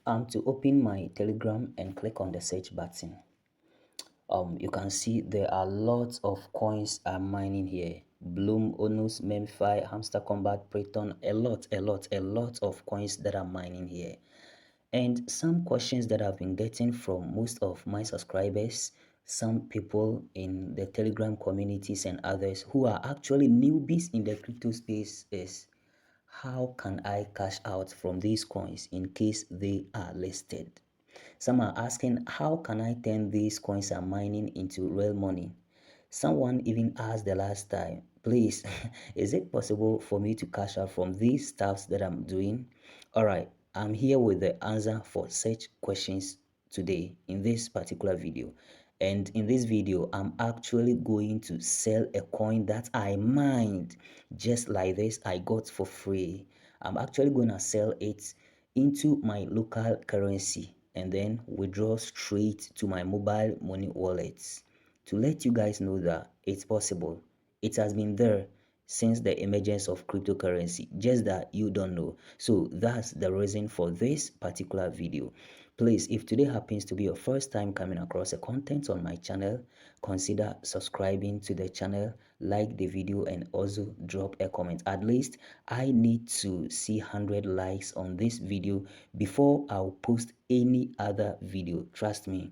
To open my Telegram and click on the search button, you can see there are lots of coins are mining here. Blum, Onus, Memfi, Hamster Kombat, Proton, a lot of coins that are mining here. And some questions that I've been getting from most of my subscribers, some people in the Telegram communities and others who are actually newbies in the crypto space is, how can I cash out from these coins in case they are listed? Some are asking, how can I turn these coins I'm mining into real money? Someone even asked the last time, please, is it possible for me to cash out from these stuffs that I'm doing? All right, I'm here with the answer for such questions today in this particular video. And in this video, I'm actually going to sell a coin that I mined just like this. I got for free. I'm actually going to sell it into my local currency and then withdraw straight to my mobile money wallets to let you guys know that it's possible. It has been there since the emergence of cryptocurrency, just that you don't know. So that's the reason for this particular video. Please, if today happens to be your first time coming across the content on my channel, consider subscribing to the channel, like the video, and also drop a comment. At least I need to see 100 likes on this video before I'll post any other video. Trust me.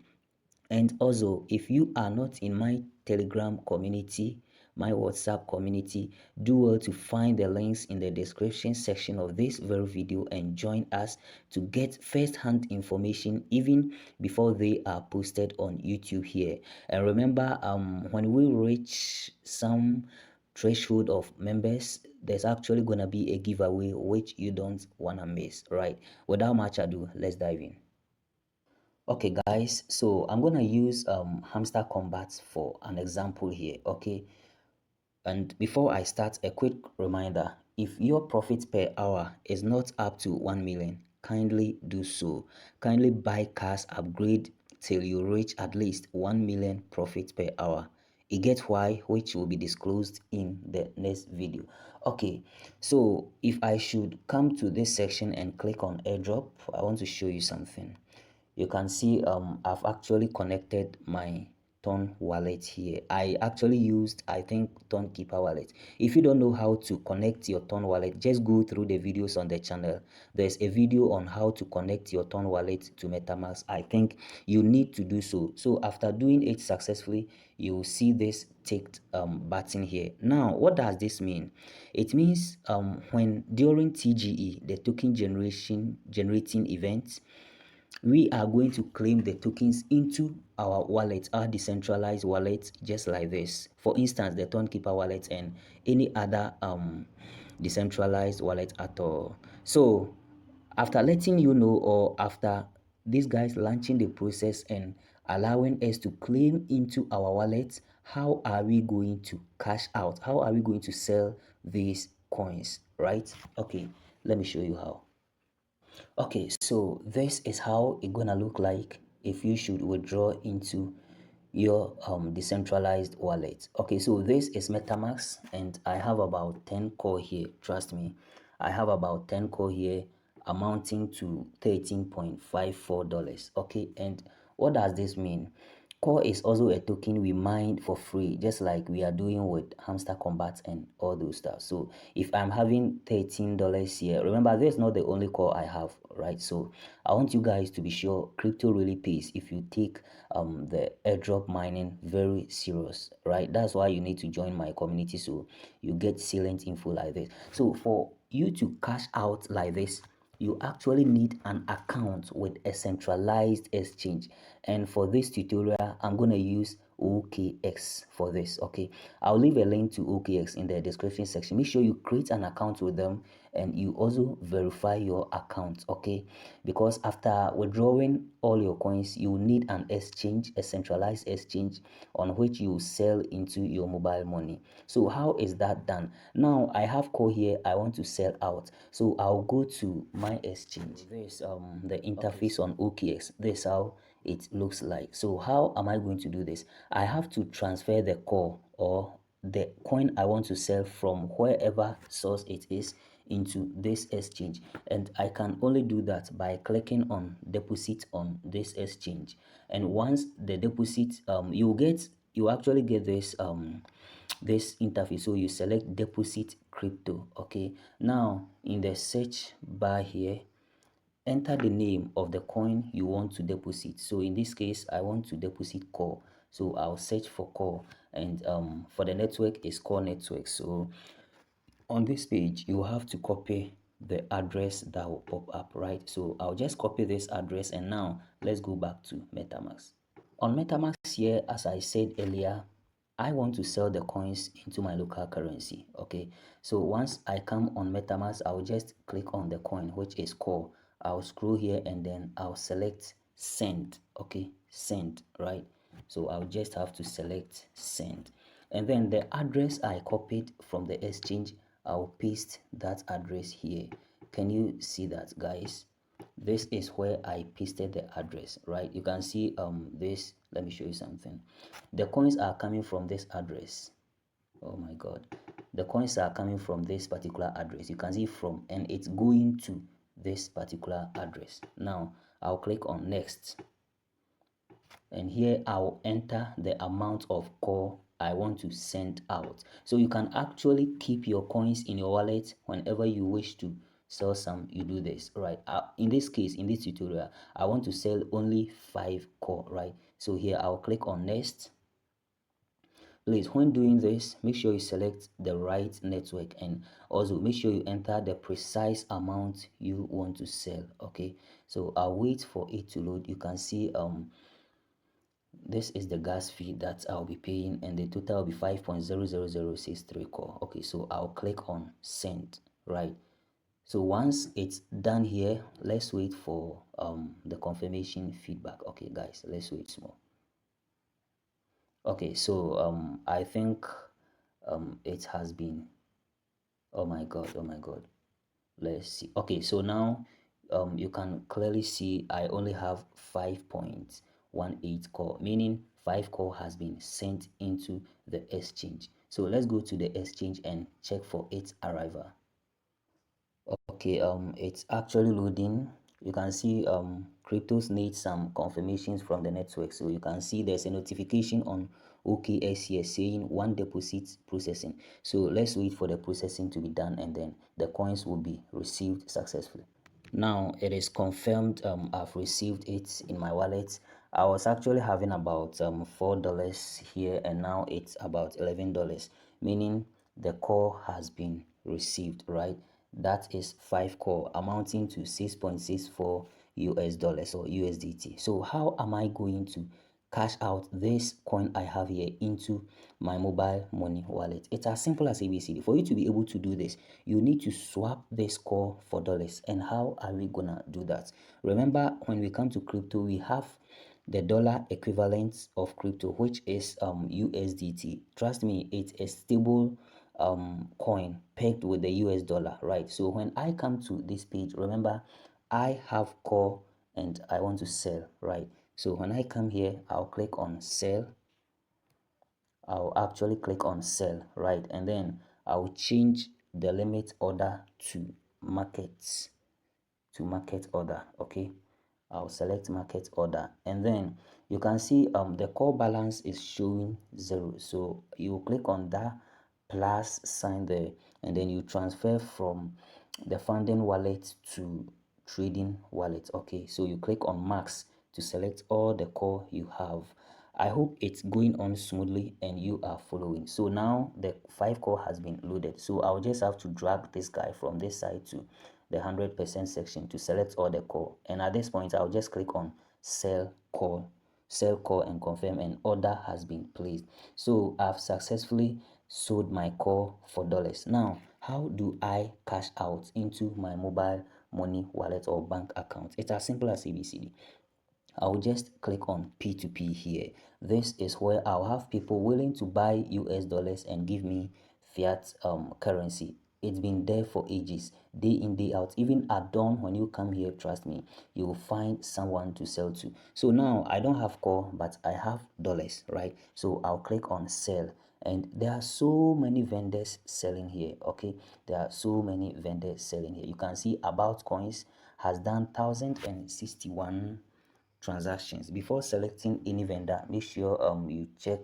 And also, if you are not in my Telegram community, my WhatsApp community, do well to find the links in the description section of this very video and join us to get first-hand information even before they are posted on YouTube here. And remember, when we reach some threshold of members, there's actually gonna be a giveaway which you don't wanna miss. Right, without much ado, let's dive in. Okay guys, so I'm gonna use Hamster Kombat for an example here. Okay, and before I start, a quick reminder: if your profit per hour is not up to 1 million, kindly do so. Kindly buy cars, upgrade till you reach at least 1 million profit per hour. You get why, which will be disclosed in the next video. Okay, so if I should come to this section and click on airdrop, I want to show you something. You can see I've actually connected my Ton wallet here. I actually used, I think, Ton Keeper wallet. If you don't know how to connect your Ton wallet, just go through the videos on the channel. There's a video on how to connect your Ton wallet to MetaMask. I think you need to do so. So after doing it successfully, you will see this ticked button here. Now, what does this mean? It means when during TGE, the token generating event, we are going to claim the tokens into our wallet, our decentralized wallet, just like this. For instance, the Keeper wallet and any other decentralized wallet at all. So after letting you know, or after these guys launching the process and allowing us to claim into our wallet, how are we going to cash out? How are we going to sell these coins, right? Okay, let me show you how. Okay, so this is how it's gonna look like if you should withdraw into your decentralized wallet. Okay, so this is MetaMask and I have about 10 core here. Trust me, I have about 10 core here amounting to $13.54. Okay, and what does this mean? Core is also a token we mine for free, just like we are doing with Hamster Kombat and all those stuff. So if I'm having $13 here, remember this is not the only core I have, right? So I want you guys to be sure crypto really pays if you take the airdrop mining very serious, right? That's why you need to join my community so you get salient info like this. So for you to cash out like this, you actually need an account with a centralized exchange, and for this tutorial I'm going to use OKX for this. Okay, I'll leave a link to OKX in the description section. Make sure you create an account with them and you also verify your account, okay? Because after withdrawing all your coins, you need an exchange, a centralized exchange on which you sell into your mobile money. So how is that done? Now I have core here, I want to sell out, so I'll go to my exchange. This the interface on OKX. This how it looks like. So how am I going to do this? I have to transfer the core or the coin I want to sell from wherever source it is into this exchange, and I can only do that by clicking on deposit on this exchange. And once the deposit, you actually get this interface. So you select deposit crypto. Okay, now in the search bar here, enter the name of the coin you want to deposit. So in this case, I want to deposit core, so I'll search for core, and for the network is core network. So on this page, you have to copy the address that will pop up, right? So I'll just copy this address, and now let's go back to MetaMask. On MetaMask here, as I said earlier, I want to sell the coins into my local currency. Okay, so once I come on MetaMask, I'll just click on the coin, which is core. I'll scroll here and then I'll select send. Okay, send, right? So I'll just have to select send, and then the address I copied from the exchange, I'll paste that address here. Can you see that, guys? This is where I pasted the address, right? You can see this. Let me show you something. The coins are coming from this address. Oh my god, the coins are coming from this particular address. You can see from, and it's going to this particular address. Now I'll click on next, and here I'll enter the amount of core I want to send out. So you can actually keep your coins in your wallet. Whenever you wish to sell some, you do this, right? In this case, in this tutorial, I want to sell only 5 core, right? So here I'll click on next. Please, when doing this, make sure you select the right network, and also make sure you enter the precise amount you want to sell. Okay, so I'll wait for it to load. You can see this is the gas fee that I'll be paying, and the total will be 5.00063 core. Okay, so I'll click on send, right? So once it's done here, let's wait for the confirmation feedback. Okay guys, let's wait small. Okay, so I think it has been, oh my god, oh my god, let's see. Okay, so now you can clearly see I only have 5.18 core, meaning 5 core has been sent into the exchange. So let's go to the exchange and check for its arrival. Okay, it's actually loading. You can see cryptos need some confirmations from the network. So you can see there's a notification on OKS here saying one deposit processing. So let's wait for the processing to be done, and then the coins will be received successfully. Now it is confirmed. I've received it in my wallet. I was actually having about $4 here, and now it's about $11, meaning the core has been received, right? That is 5 core, amounting to 6.64 US dollars or USDT. So how am I going to cash out this coin I have here into my mobile money wallet? It's as simple as ABCD. For you to be able to do this, you need to swap this core for dollars. And how are we gonna do that? Remember, when we come to crypto, we have the dollar equivalent of crypto, which is USDT. Trust me, it's a stable coin pegged with the US dollar, right? So when I come to this page, remember, I have core and I want to sell, right? So when I come here, I'll click on sell. I'll actually click on sell, right? And then I'll change the limit order to markets, to market order. Okay, I'll select market order, and then you can see the core balance is showing 0. So you click on that plus sign there, and then you transfer from the funding wallet to trading wallet. Okay, so you click on max to select all the core you have. I hope it's going on smoothly and you are following. So now the 5 core has been loaded. So I'll just have to drag this guy from this side to the 100% section to select all the core. And at this point, I'll just click on sell core, and confirm, and order has been placed. So I've successfully sold my core for dollars. Now, how do I cash out into my mobile money wallet or bank account? It's as simple as ABCD. I'll just click on P2P here. This is where I'll have people willing to buy US dollars and give me fiat currency. It's been there for ages, day in, day out. Even at dawn, when you come here, trust me, you will find someone to sell to. So now I don't have core, but I have dollars, right? So I'll click on sell, And there are so many vendors selling here. Okay, there are so many vendors selling here. You can see About Coins has done 1061 transactions. Before selecting any vendor, make sure you check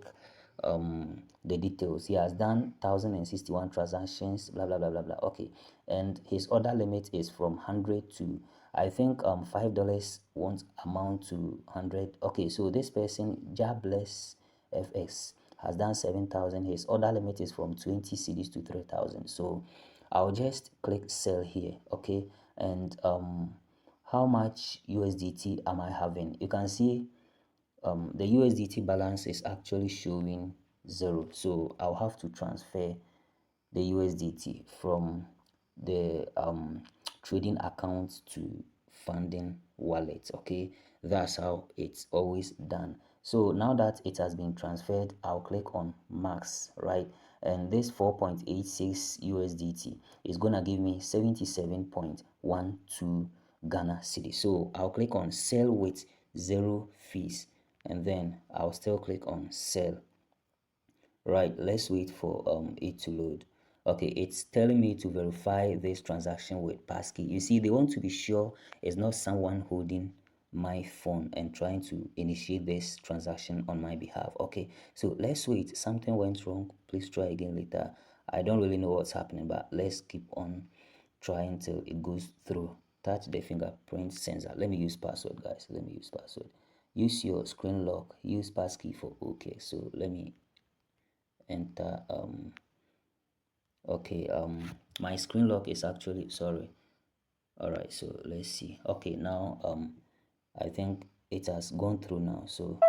the details. He has done 1061 transactions, blah blah blah blah blah. Okay, and his order limit is from 100 to, I think, $5 won't amount to 100. Okay, so this person, Jabless FX, has done 7,000. His order limit is from 20 cedis to 3,000. So I'll just click sell here. Okay, and how much USDT am I having? You can see the USDT balance is actually showing 0. So I'll have to transfer the USDT from the trading account to funding wallet. Okay, that's how it's always done. So now that it has been transferred, I'll click on max, right? And this 4.86 USDT is gonna give me 77.12 Ghana cedi. So I'll click on sell with 0 fees, and then I'll still click on sell. Right, let's wait for it to load. Okay, it's telling me to verify this transaction with passkey. You see, they want to be sure it's not someone holding my phone and trying to initiate this transaction on my behalf. Okay, so let's wait. Something went wrong. Please try again later. I don't really know what's happening, but let's keep on trying till it goes through. Touch the fingerprint sensor. Let me use password, guys. Let me use password. Use your screen lock. Use passkey for okay. So let me enter okay, my screen lock is actually, sorry. All right, so let's see. Okay, now I think it has gone through now. So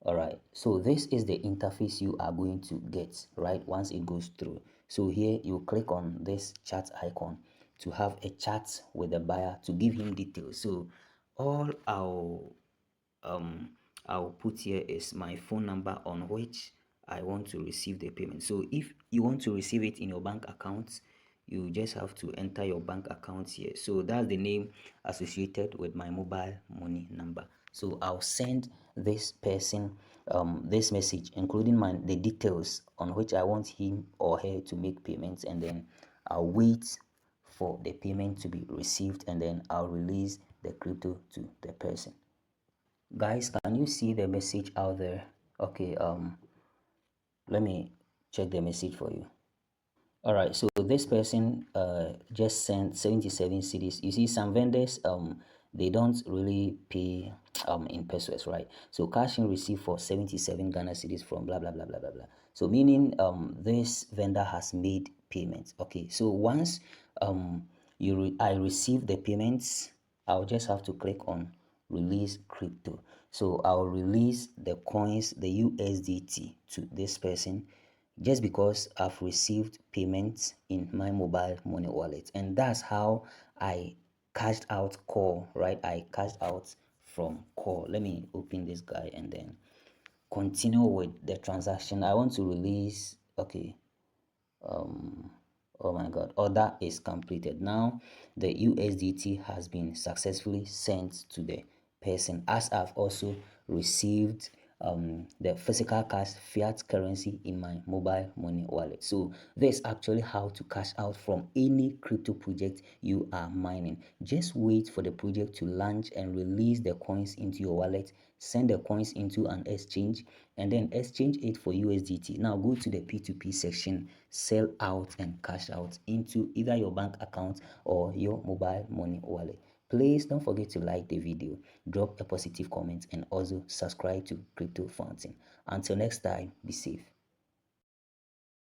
all right, so this is the interface you are going to get, right, once it goes through. So here you click on this chat icon to have a chat with the buyer to give him details. So all um I'll put here is my phone number on which I want to receive the payment. So if you want to receive it in your bank account, you just have to enter your bank account here. So that's the name associated with my mobile money number. So I'll send this person this message, including the details on which I want him or her to make payments, and then I'll wait for the payment to be received, and then I'll release the crypto to the person. Guys, can you see the message out there? Okay, let me check the message for you. All right, so this person just sent 77 cedis. You see, some vendors they don't really pay in pesos, right? So cash in received for 77 Ghana cedis from blah blah blah blah blah blah. So meaning this vendor has made payments. Okay, so once I receive the payments, I'll just have to click on release crypto. So I'll release the coins, the USDT, to this person just because I've received payments in my mobile money wallet. And that's how I cashed out call, right? I cashed out from call. Let me open this guy and then continue with the transaction. I want to release, okay, oh my god, order is completed. Now the USDT has been successfully sent to the person, as I've also received the physical cash fiat currency in my mobile money wallet. So this is actually how to cash out from any crypto project you are mining. Just wait for the project to launch and release the coins into your wallet. Send the coins into an exchange and then exchange it for USDT. Now go to the P2P section, sell out and cash out into either your bank account or your mobile money wallet. Please don't forget to like the video, drop a positive comment, and also subscribe to Crypto Fountain. Until next time, be safe.